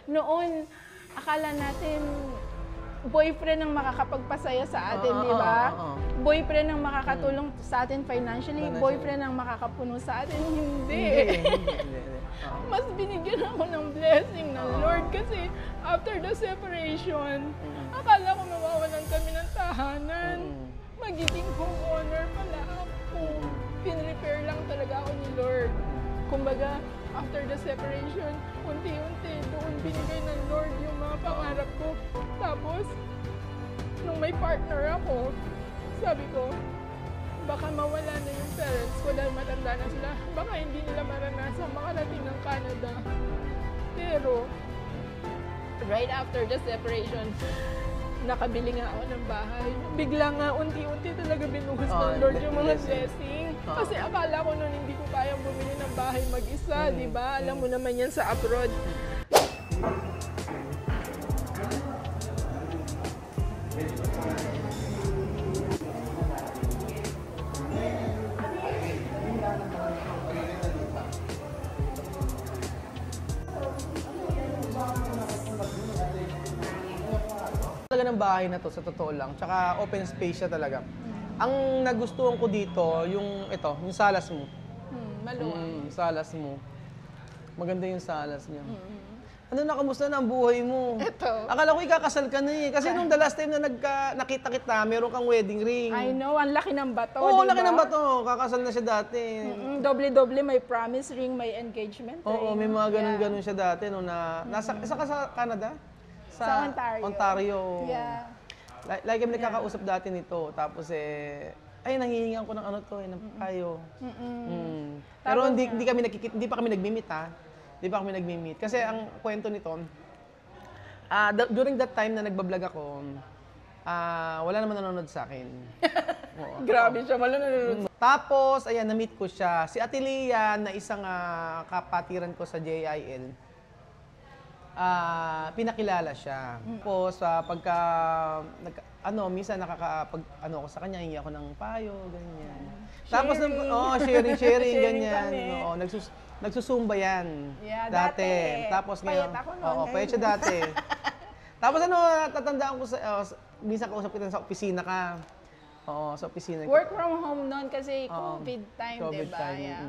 Noon, akala natin boyfriend ang makakapagpasaya sa atin, di ba? Boyfriend ang makakatulong sa atin financially, boyfriend ang makakapuno sa atin. Hindi. Mas binigyan ako ng blessing ng Lord kasi after the separation, akala ko mawawalan kami ng tahanan. Magiging homeowner pala ako. Pinrepair lang talaga ako ni Lord. Kumbaga, after the separation, unti-unti doon binigay ng Lord yung mga pangarap ko. Tapos, nung may partner ako, sabi ko, baka mawala na yung parents ko dahil matanda na sila. Baka hindi nila maranasan makarating ng Canada. Pero, right after the separation, nakabili nga ako ng bahay. Bigla nga, unti-unti talaga binuhos ng Lord yung mga blessing. Kasi akala ko noon hindi ko kayang bumili ng bahay mag-isa, di ba? Alam mo naman yan sa abroad. Talaga ng bahay na to, sa totoo lang. Tsaka open space siya talaga. Ang nagustuhan ko dito, yung salas mo. Maluwang. Salas mo. Maganda yung salas niya. Ano na, kamusta na ang buhay mo? Eto. Akala ko ikakasal ka na eh. Kasi nung the last time na nakita kita, meron kang wedding ring. I know, ang laki ng bato, Oo, diba? laki ng bato. Kakasal na siya dati. Doble-doble, may promise ring, may engagement ring. Oo, may mga ganun-ganun siya dati. Nung nasa ka sa Canada? Sa Ontario. Ontario. Yeah. Like kami nagkakausap dati nito. Tapos ay nanghihingan ko ng ng payo. Pero hindi pa kami nagmi-meet ha. Hindi pa kami nagmi-meet. Kasi ang kwento nito, during that time na nagbablog ako, wala naman nanonood sa akin. Oo, Grabe siya, wala nanonood. Tapos, ayan, na-meet ko siya. Si Atilia na isang kapatiran ko sa JIL. Pinakilala siya. Tapos, pagka, minsan ako sa kanya, hingi ako ng payo, ganyan. Tapos, sharing, ganyan. Oo, nagsusumba yan. Yeah, dati. Tapos ngayon, payat ako noon. payat siya dati. Tapos tatandaan ko minsan kausap kita sa opisina ka. Oo, sa opisina. Work from home noon kasi COVID time, COVID diba? time. Yeah.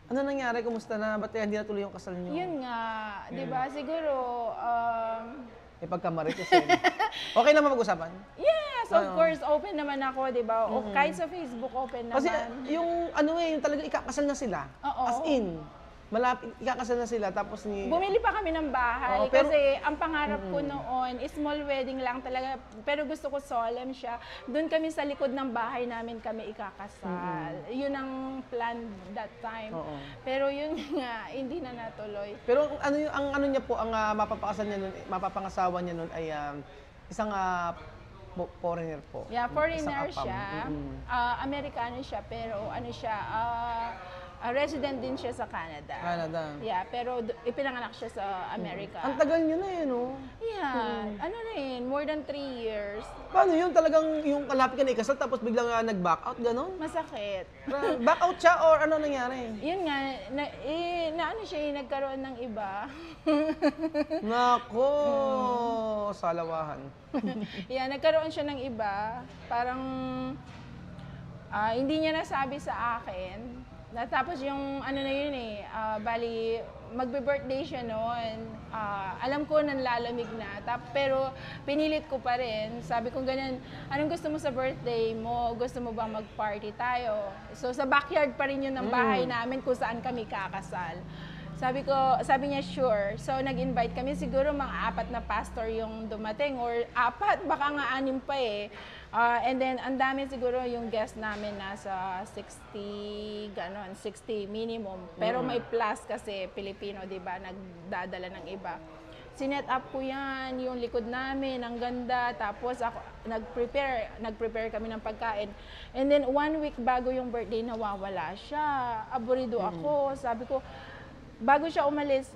Ano nangyari? Kumusta na? Ba't hindi natuloy yung kasal niyo? Yun nga, di ba? Siguro, May pagkamarites eh. Okay naman mag-usapan? yes, of course, open naman ako, di ba? O kahit sa Facebook, open naman. Kasi yung yung talaga ikakasal na sila. Oo. As in, malapit, ikakasal na sila. Tapos Bumili pa kami ng bahay kasi ang pangarap ko noon, small wedding lang talaga. Pero gusto ko solemn siya. Doon kami sa likod ng bahay namin kami ikakasal. Yun ang plan that time. Pero yun nga, hindi na natuloy. Pero ang niya po, ang mapapangasawa niya nun ay isang foreigner po. Yeah, foreigner Isang apam. siya. Amerikano siya, pero resident din siya sa Canada. Canada. Yeah, pero ipinanganak siya sa Amerika. Ang tagal niyo na no? Yeah, more than 3 years. Paano yun? Talagang yung kalapit ka na ikasal tapos biglang nag-back out, gano'n? Masakit. Back out siya or ano nangyari? Yun nga, nagkaroon ng iba. Nako, salawahan. Yeah, nagkaroon siya ng iba. Parang hindi niya nasabi sa akin. Tapos yung bali, magbe-birthday siya noon. Alam ko nanlalamig na. Pero pinilit ko pa rin. Sabi ko ganyan, anong gusto mo sa birthday mo? Gusto mo bang mag-party tayo? So sa backyard pa rin yun ng bahay namin kung saan kami kakasal. Sabi niya, sure. So, nag-invite kami. Siguro mga 4 na pastor yung dumating or 4, baka nga 6 pa eh. And then, ang dami siguro yung guest namin nasa 60, ganon, 60 minimum. Pero may plus kasi Pilipino, di ba, nagdadala ng iba. Sinet up ko yan, yung likod namin, ang ganda. Tapos ako, nag-prepare kami ng pagkain. And then, 1 week bago yung birthday, nawawala siya. Aburido ako. Sabi ko, bago siya umalis,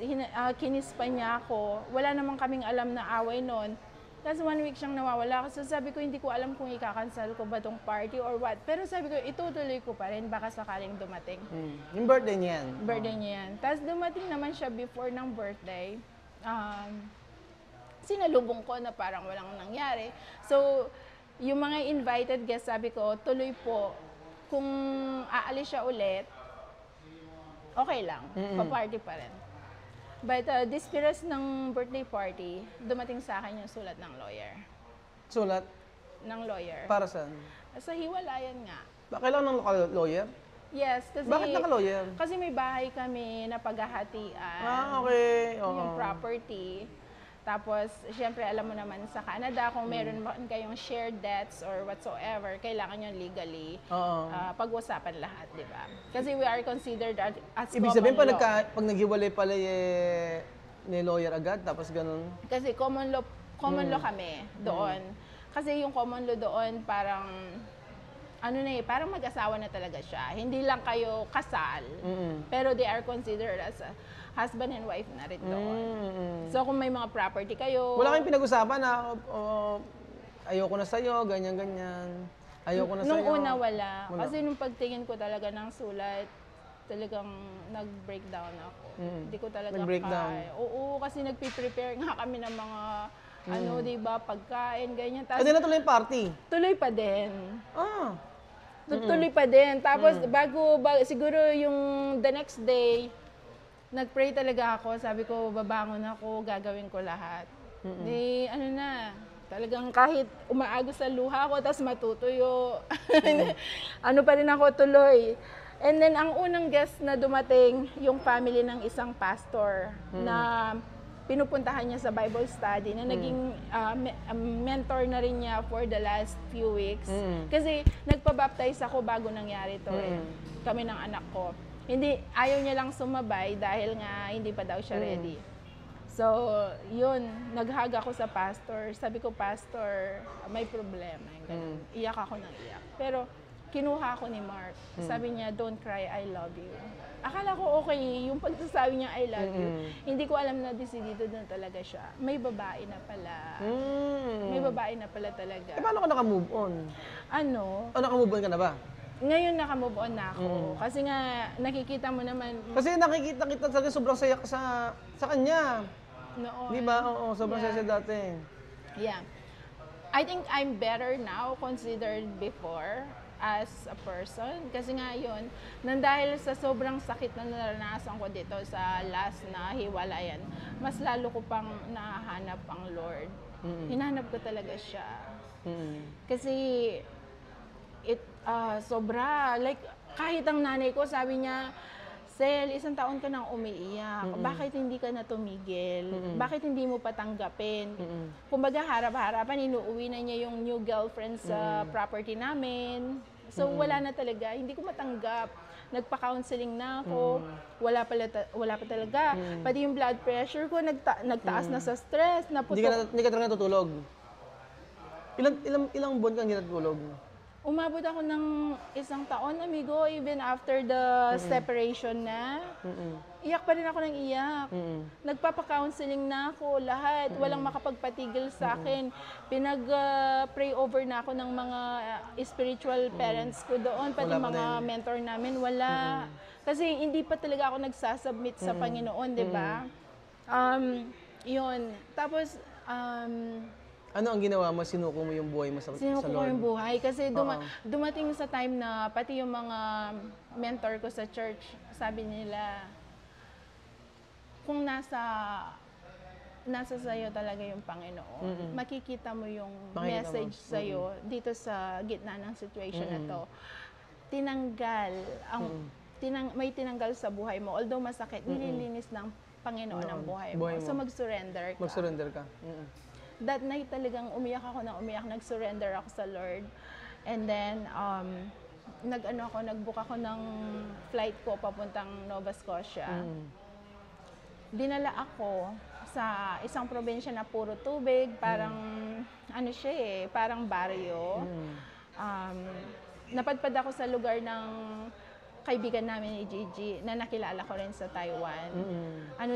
kinis pa niya ako. Wala naman kaming alam na away noon. Tapos 1 week siyang nawawala. So sabi ko, hindi ko alam kung ikakancel ko ba tong party or what. Pero sabi ko, itutuloy ko pa rin. Baka sakaling dumating. Yung birthday niya yan? Birthday niya yan. Tapos dumating naman siya before ng birthday. sinalubong ko na parang walang nangyari. So, yung mga invited guests, sabi ko, tuloy po. Kung aalis siya ulit, okay lang. Pa-party pa rin. But this period ng birthday party, dumating sa akin yung sulat ng lawyer. Sulat? Ng lawyer. Para saan? Sa hiwalayan nga. Kailangan ng local lawyer? Yes, kasi... Bakit naka-lawyer? Kasi may bahay kami na paghahatian. Okay. Yung property. Tapos, syempre, alam mo naman sa Canada, kung meron man kayong shared debts or whatsoever, kailangan nyo legally pag-usapan lahat, di ba? Kasi we are considered as Ibig common sabihin, law. pag naghiwalay pala ni lawyer agad, tapos ganun. Kasi common law kami doon. Kasi yung common law doon, parang, parang mag-asawa na talaga siya. Hindi lang kayo kasal, pero they are considered as a husband and wife na rin doon. So, kung may mga property kayo... Wala kayong pinag-usapan na ayoko na sa'yo, ganyan-ganyan. Ayoko na sa'yo. Nung una, wala. Kasi nung pagtingin ko talaga ng sulat, talagang nag-breakdown ako. Hindi ko talaga kaya. Oo, kasi nagpiprepare nga kami ng mga, diba, pagkain, ganyan. Tapos, na tuloy yung party? Tuloy pa din. Tuloy pa din. Tapos, bago, siguro yung the next day, nag-pray talaga ako. Sabi ko, babangon ako, gagawin ko lahat. Talagang kahit umaagos sa luha ko, tapos matutuyo. Pa rin ako tuloy. And then, ang unang guest na dumating, yung family ng isang pastor na pinupuntahan niya sa Bible study, na naging mentor na rin niya for the last few weeks. Kasi nagpabaptize ako bago nangyari to kami ng anak ko. Ayaw niya lang sumabay dahil nga hindi pa daw siya ready. So, yun, nag-hug ako sa pastor. Sabi ko, pastor, may problema. Iyak ako ng iyak. Pero, kinuha ako ni Mark. Sabi niya, don't cry, I love you. Akala ko okay, yung pagsasabi niya, I love you. Hindi ko alam na decidido na talaga siya. May babae na pala. May babae na pala talaga. Paano ka naka-move on? Naka-move on ka na ba? Ngayon naka-move on na ako. Kasi nga, nakikita mo naman... Kasi nakikita kita talaga sobrang saya ka sa kanya. Noon. Di ba? Oo, sobrang saya dati. Yeah. I think I'm better now considered before as a person. Kasi nga yun, dahil sa sobrang sakit na naranasan ko dito sa last na hiwalayan, mas lalo ko pang nahanap ang Lord. Hinahanap ko talaga siya. Kasi... sobra. Like, kahit ang nanay ko, sabi niya, Sel, 1 taon ka nang umiiyak. Bakit hindi ka na tumigil? Bakit hindi mo patanggapin? Kumbaga, harap-harapan, inuuwi na niya yung new girlfriend sa property namin. So, wala na talaga. Hindi ko matanggap. Nagpa-counseling na ako. Wala pa talaga. Pati yung blood pressure ko, nagtaas na sa stress. Hindi ka talaga natutulog? Ilang buwan kang hindi natutulog? Umabot ako ng 1 taon, amigo, even after the separation na. Iyak pa rin ako ng iyak. Nagpapa-counseling na ako, lahat. Walang makapagpatigil sa akin. Pinag-pray over na ako ng mga spiritual parents ko doon, pati mga mentor namin, wala. Kasi hindi pa talaga ako nagsasubmit sa Panginoon, di ba? Yun. Tapos, ano ang ginawa mo? Sinuko mo yung buhay mo sa Lord? Sinuko ko yung buhay. Kasi dumating sa time na pati yung mga mentor ko sa church, sabi nila, kung nasa sa'yo talaga yung Panginoon, makikita mo yung message sa'yo dito sa gitna ng situation na to. May tinanggal sa buhay mo. Although masakit, nililinis ng Panginoon ang buhay mo. So mag-surrender ka. Mag-surrender ka. That night talagang umiyak ako na umiyak, nag-surrender ako sa Lord. And then, nag-book ako ng flight ko papuntang Nova Scotia. Dinala ako sa isang probinsya na puro tubig, parang, parang baryo. Napadpad ako sa lugar ng kaibigan namin ni Gigi na nakilala ko rin sa Taiwan.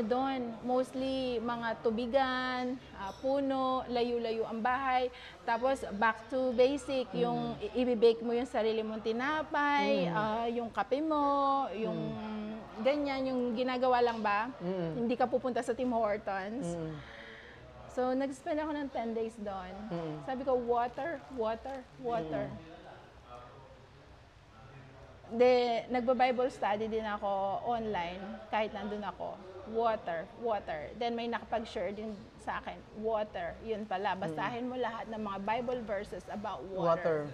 Doon, mostly mga tubigan, puno, layo-layo ang bahay. Tapos back to basic, yung i-bake mo yung sarili mong tinapay, yung kape mo, yung ganyan yung ginagawa lang ba? Mm. Hindi ka pupunta sa Tim Hortons. Mm. So, nag-spend ako ng 10 days doon. Mm. Sabi ko, water, water, water. De, nagba-Bible study din ako online, kahit nandun ako. Water, water. Then may nakapag-share din sa akin, water. Yun pala, basahin mo lahat ng mga Bible verses about water.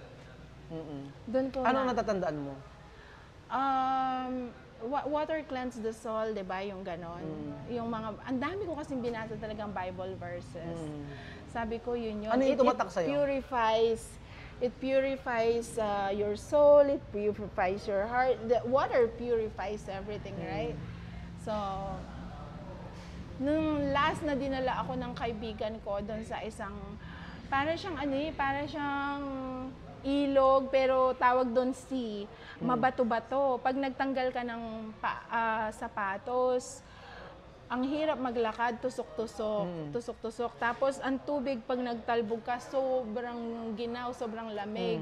Mm-mm. Doon ko Ano natatandaan mo? Water cleanse the soul, 'di ba? Yung ganon. Yung mga ang dami ko kasing binasa talagang Bible verses. Sabi ko yun. Ano yung tumatak sa'yo? It purifies your soul, it purifies your heart. The water purifies everything, right? So, nung last na dinala ako ng kaibigan ko doon sa isang, para siyang para siyang ilog, pero tawag doon sea. Mabato-bato. Pag nagtanggal ka ng sapatos, ang hirap maglakad, tusok-tusok, tusok-tusok. Tapos ang tubig pag nagtalbog ka, sobrang ginaw, sobrang lamig.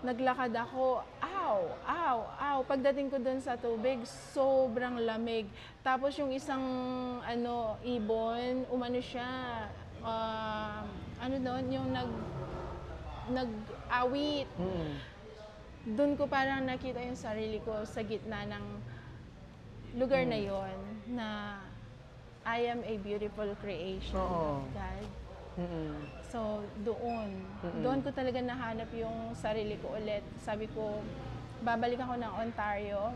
Naglakad ako, ow, ow, ow. Pagdating ko doon sa tubig, sobrang lamig. Tapos yung isang ibon, umano siya, yung nag-awit. Doon ko parang nakita yung sarili ko sa gitna ng lugar na yon na I am a beautiful creation of God. So, doon ko talaga nahanap yung sarili ko ulit. Sabi ko, babalik ako ng Ontario,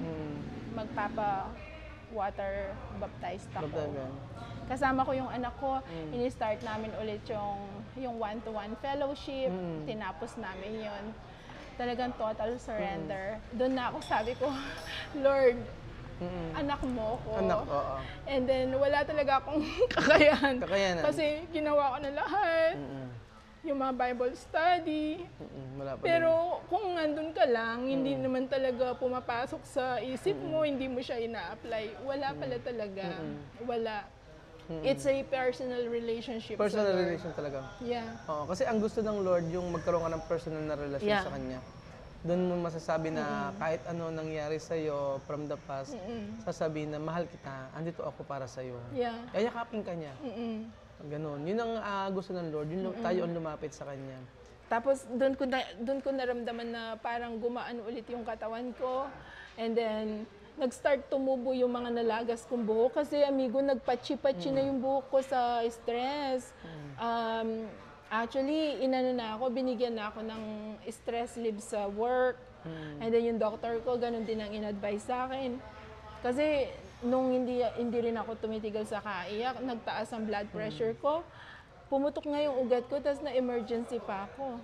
magpapa-water baptized ako. Kasama ko yung anak ko, ini-start namin ulit yung one-to-one fellowship, tinapos namin yon. Talagang total surrender. Doon na ako sabi ko, Lord, anak mo ko. And then, wala talaga akong kakayahan. Kasi ginawa ko na lahat. Yung mga Bible study. Pero kung nandun ka lang, hindi naman talaga pumapasok sa isip mo, hindi mo siya ina-apply. Wala pala talaga. Wala. It's a personal relationship. Personal relation talaga. Yeah. Kasi ang gusto ng Lord, yung magkaroon ka ng personal na relasyon sa Kanya. Doon mo masasabi na kahit ano nangyari sa'yo from the past, sasabihin na mahal kita, andito ako para sa'yo. Yeah. Yayakapin ka niya. Ganon. Yun ang gusto ng Lord, yun tayo ang lumapit sa Kanya. Tapos doon ko naramdaman na parang gumaan ulit yung katawan ko. And then, nag-start tumubo yung mga nalagas kong buhok. Kasi amigo, nagpatsi-patsi na yung buhok ko sa stress. Actually, binigyan na ako ng stress leave sa work. And then yung doctor ko, ganun din ang in-advise sa akin. Kasi nung hindi rin ako tumitigil sa kaiyak, nagtaas ang blood pressure ko. Pumutok nga yung ugat ko, tapos na-emergency pa ako.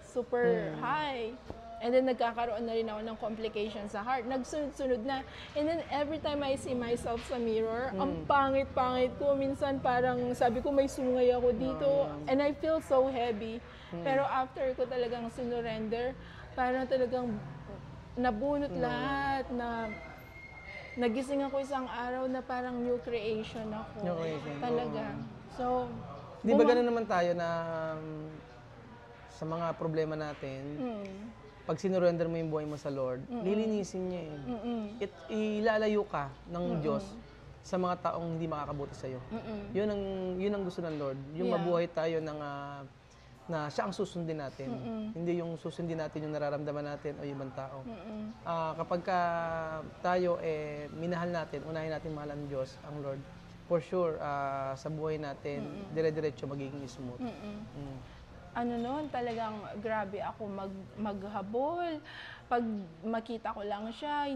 Super high. And then nagkakaroon na rin ako ng complications sa heart. Nagsunod-sunod na. And then every time I see myself sa mirror, ang pangit-pangit ko. Minsan parang sabi ko may sungay ako dito. And I feel so heavy. Pero after ko talagang sinurrender, parang talagang nabunot lahat na nagising ako isang araw na parang new creation ako. New creation. Talaga. So, di ba ganun naman tayo na sa mga problema natin, pag sinurrender mo yung buhay mo sa Lord, lilinisin niya eh. Ilalayo ka ng Diyos sa mga taong hindi makakabuti sa'yo. Yun ang gusto ng Lord. Yung mabuhay tayo na siya ang susundin natin. Hindi yung susundin natin yung nararamdaman natin o yung ibang tao. Kapag tayo minahal natin, unahin natin mahal ang Diyos, ang Lord, for sure, sa buhay natin, dire-diretso magiging smooth. Talagang grabe ako maghabol. Pag makita ko lang siya,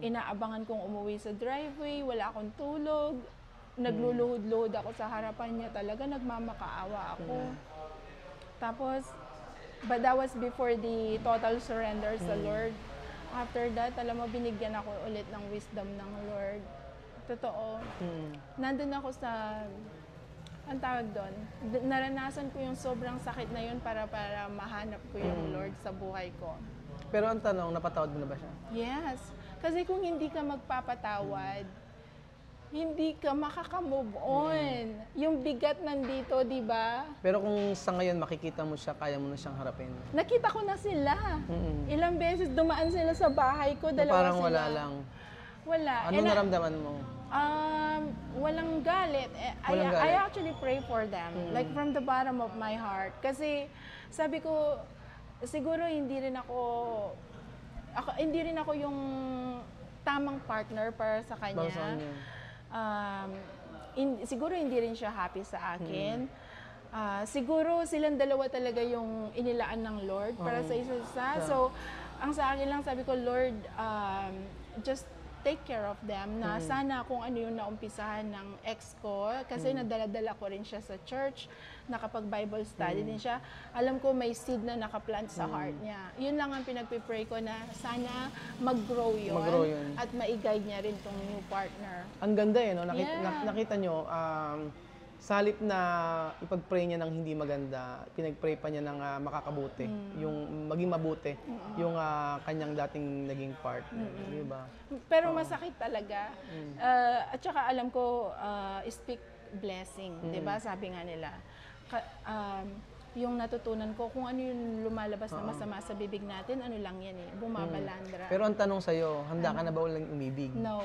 inaabangan kong umuwi sa driveway, wala akong tulog. Nagluluhod-luhod ako sa harapan niya, talaga nagmamakaawa ako. Tapos, but that was before the total surrender sa Lord. After that, alam mo, binigyan ako ulit ng wisdom ng Lord. Totoo. Nandun ako sa... Ang tawag doon, naranasan ko yung sobrang sakit na yun para mahanap ko yung Lord sa buhay ko. Pero ang tanong, napatawad mo na ba siya? Yes. Kasi kung hindi ka magpapatawad, hindi ka makaka-move on. Yung bigat nandito, di ba? Pero kung sa ngayon makikita mo siya, kaya mo na siyang harapin. Nakita ko na sila. Ilang beses dumaan sila sa bahay ko, dalawa parang sila. wala lang. Wala. Ano And naramdaman mo? Walang galit. Walang galit. I actually pray for them, like from the bottom of my heart. Kasi sabi ko, siguro hindi rin ako yung tamang partner para sa kanya. Para sa kanya. Siguro hindi rin siya happy sa akin. Siguro silang dalawa talaga yung inilaan ng Lord para sa isa-isa. So, ang sa akin lang sabi ko, Lord, just take care of them na sana kung ano yung naumpisahan ng ex ko kasi nadala-dala ko rin siya sa church, nakapag-Bible study din siya. Alam ko may seed na nakaplant sa heart niya. Yun lang ang pinagpipray ko na sana mag-grow yun, at ma-guide niya rin tong new partner. Ang ganda no? Yeah. Nakita nyo, sa halip na ipag-pray niya ng hindi maganda, pinag-pray pa niya ng makakabuti, yung maging mabuti, yung kanyang dating naging partner, di ba? Pero masakit talaga. At saka alam ko, speak blessing, di ba? Sabi nga nila. Yung natutunan ko, kung ano yung lumalabas na masama sa bibig natin, ano lang yan bumabalandra. Pero ang tanong sa'yo, handa ka na ba ulang umibig? No.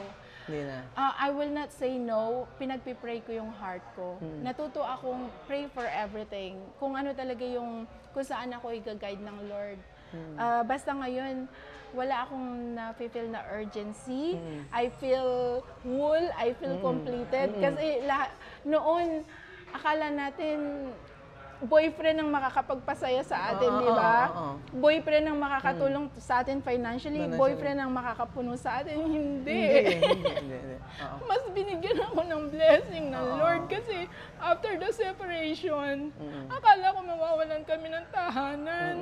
Hindi na. I will not say no. Pinagpipray ko yung heart ko. Natuto akong pray for everything. Kung ano talaga yung, kung saan ako i-guide ng Lord. Basta ngayon, wala akong na-feel na urgency. I feel whole. I feel completed. Kasi noon, akala natin, boyfriend ang makakapagpasaya sa atin, di ba? Boyfriend ang makakatulong sa atin financially. Boyfriend ang makakapuno sa atin. Hindi. Mas binigyan ako ng blessing ng Lord kasi after the separation, akala ko mawawalan kami ng tahanan.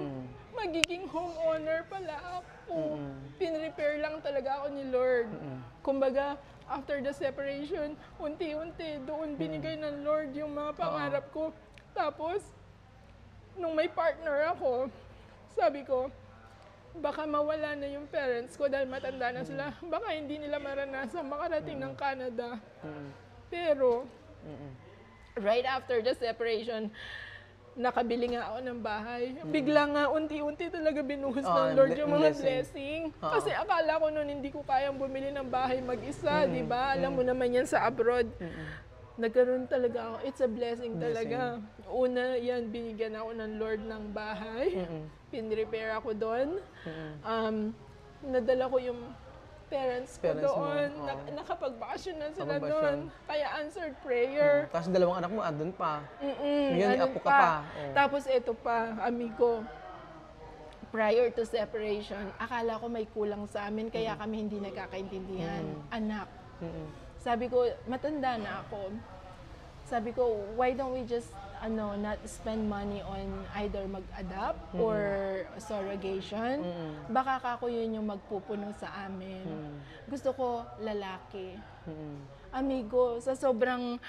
Magiging homeowner pala ako. Pinrepair lang talaga ako ni Lord. Kumbaga, after the separation, unti-unti doon binigay ng Lord yung mga pangarap ko. Tapos, nung may partner ako, sabi ko, baka mawala na yung parents ko dahil matanda na sila. Baka hindi nila maranasan makarating ng Canada. Pero, right after the separation, nakabili nga ako ng bahay. Bigla nga, unti-unti talaga binuhos ng Lord yung mga blessing. Kasi akala ko noon hindi ko kayang bumili ng bahay mag-isa, di ba? Alam mo naman yan sa abroad. Nagkaroon talaga ako. It's a blessing talaga. Una, yan, binigyan ako ng Lord ng bahay. Pinrepair ako doon. Nadala ko yung parents ko doon. Nakapagbakasyon na sila doon. Kaya answered prayer. Tapos dalawang anak mo, andun pa. Ngayon, apo ka pa. Tapos ito pa, amigo. Prior to separation, akala ko may kulang sa amin, kaya kami hindi nagkakaintindihan. Anak. Sabi ko, matanda na ako. Sabi ko, why don't we just not spend money on either mag-adopt or surrogation? Baka kako yun yung magpupuno sa amin. Gusto ko lalaki. Amigo, sa sobrang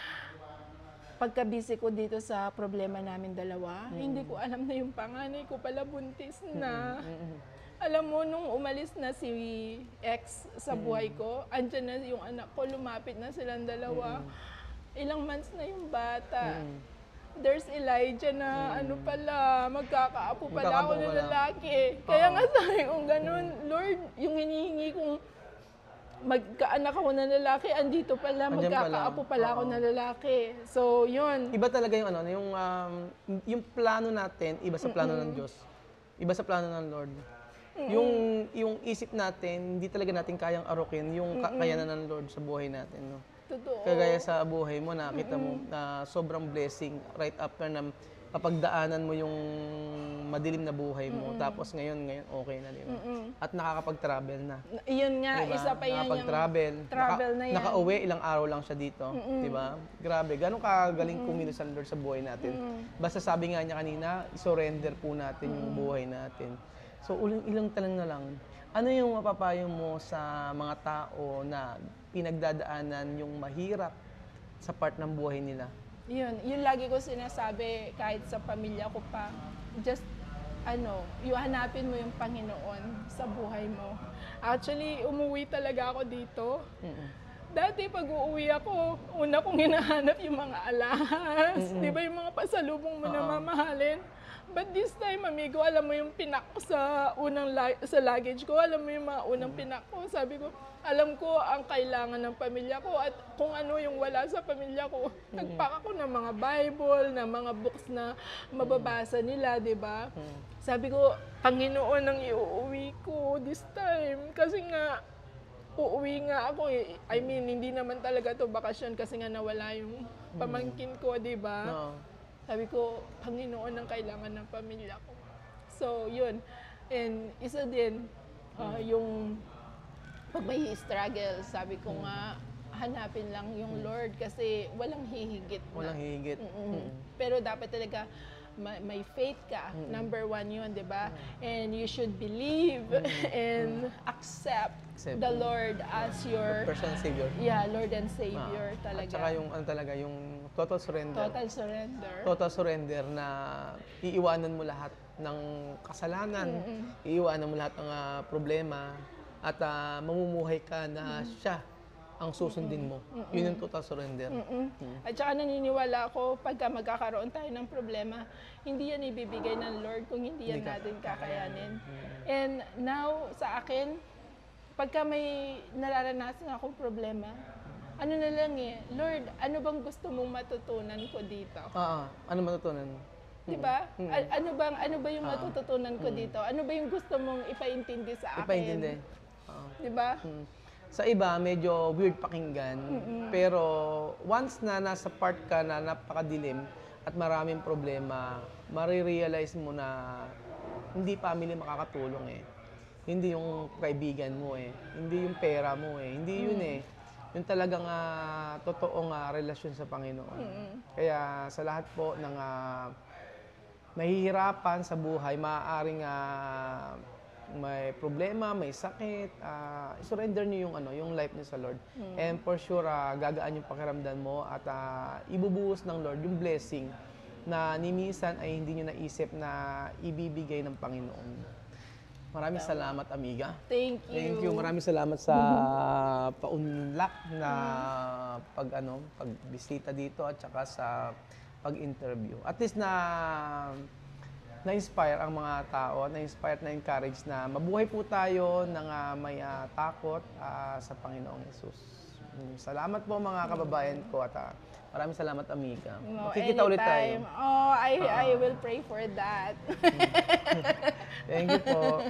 pagka-busy ko dito sa problema namin dalawa, hindi ko alam na yung panganay ko pala buntis na. Alam mo, nung umalis na si ex sa buhay ko, andyan na yung anak ko, lumapit na silang dalawa. Ilang months na yung bata. There's Elijah na magkakaapo pala ako ng lalaki. Kaya nga sabi kong ganun, Lord, yung hinihingi kong magkaanak ako ng lalaki, andito pala, magkakaapo pala ako ng lalaki. So, yun. Iba talaga yung yung plano natin, iba sa plano ng Diyos. Iba sa plano ng Lord. Yung isip natin, hindi talaga natin kayang arukin yung kakayanan ng Lord sa buhay natin, no? Totoo. Kagaya sa buhay mo, nakita mo na sobrang blessing right after na kapagdaanan mo yung madilim na buhay mo. Tapos ngayon okay na, di ba? At nakakapag-travel na. Yun nga, diba? isa pa yan nakapag-travel. travel na yan. Nakauwi, ilang araw lang siya dito. Di ba? Grabe, ganun kagaling kumilos ang Lord sa buhay natin. Basta sabi nga niya kanina, surrender po natin yung buhay natin. So, ilang tanong na lang. Ano yung mapapayo mo sa mga tao na pinagdadaanan yung mahirap sa part ng buhay nila? Yun lagi ko sinasabi kahit sa pamilya ko pa. Just, yung hanapin mo yung Panginoon sa buhay mo. Actually, umuwi talaga ako dito. Dati pag uuwi ako, una kong hinahanap yung mga alahas. Di ba yung mga pasalubong mo na mamahalin? But this time, amigo, alam mo yung pinak ko sa sa luggage ko, alam mo yung mga unang pinak ko, sabi ko, alam ko ang kailangan ng pamilya ko at kung ano yung wala sa pamilya ko. Nagpack ako ng mga Bible, ng mga books na mababasa nila, di ba? Sabi ko, Panginoon ang iuuwi ko this time. Kasi nga, uuwi nga ako eh. I mean, hindi naman talaga to bakasyon kasi nga nawala yung pamangkin ko, di ba? No. Sabi ko, Panginoon ang kailangan ng pamilya ko. So, yun. And isa din, yung pag may struggle, sabi ko nga, hanapin lang yung Lord kasi walang hihigit na. Walang hihigit. Pero dapat talaga may faith ka. Number one yun, di ba? And you should believe and accept the Lord as your Personal Savior. Yeah, Lord and Savior talaga. At saka yung, ano talaga, yung total surrender. Total surrender. Total surrender na iiwanan mo lahat ng kasalanan, iiwanan mo lahat ng problema, at mamumuhay ka na siya ang susundin mo. Yun yung total surrender. At saka naniniwala ako, pagka magkakaroon tayo ng problema, hindi yan ibibigay ng Lord kung hindi yan natin kakayanin. And now, sa akin, pagka may nararanasan akong problema, ano na lang eh, Lord, ano bang gusto mong matutunan ko dito? Ano matutunan? Diba? Ano ba yung matututunan ko dito? Ano ba yung gusto mong ipaintindi sa akin? Ipaintindi. Diba? Sa iba, medyo weird pakinggan. Pero once na nasa part ka na napakadilim at maraming problema, marirealize mo na hindi family makakatulong eh. Hindi yung kaibigan mo eh. Hindi yung pera mo eh. Hindi yun eh. Yung talagang totoong relasyon sa Panginoon. Kaya sa lahat po ng mahihirapan sa buhay, maaaring may problema, may sakit, surrender niyo yung life niyo sa Lord. And for sure, gagaan yung pakiramdam mo at ibubuhos ng Lord yung blessing na ni minsan ay hindi niyo naisip na ibibigay ng Panginoon. Maraming salamat, amiga. Thank you. Thank you. Maraming salamat sa paunlak na pagbisita dito at saka sa pag-interview. At least na-inspire ang mga tao, na-inspire, na-encourage na mabuhay po tayo ng may takot sa Panginoong Yesus. Salamat po mga kababayan ko at maraming salamat, amiga. Makikita ulit tayo. Oh, I will pray for that. Thank you po.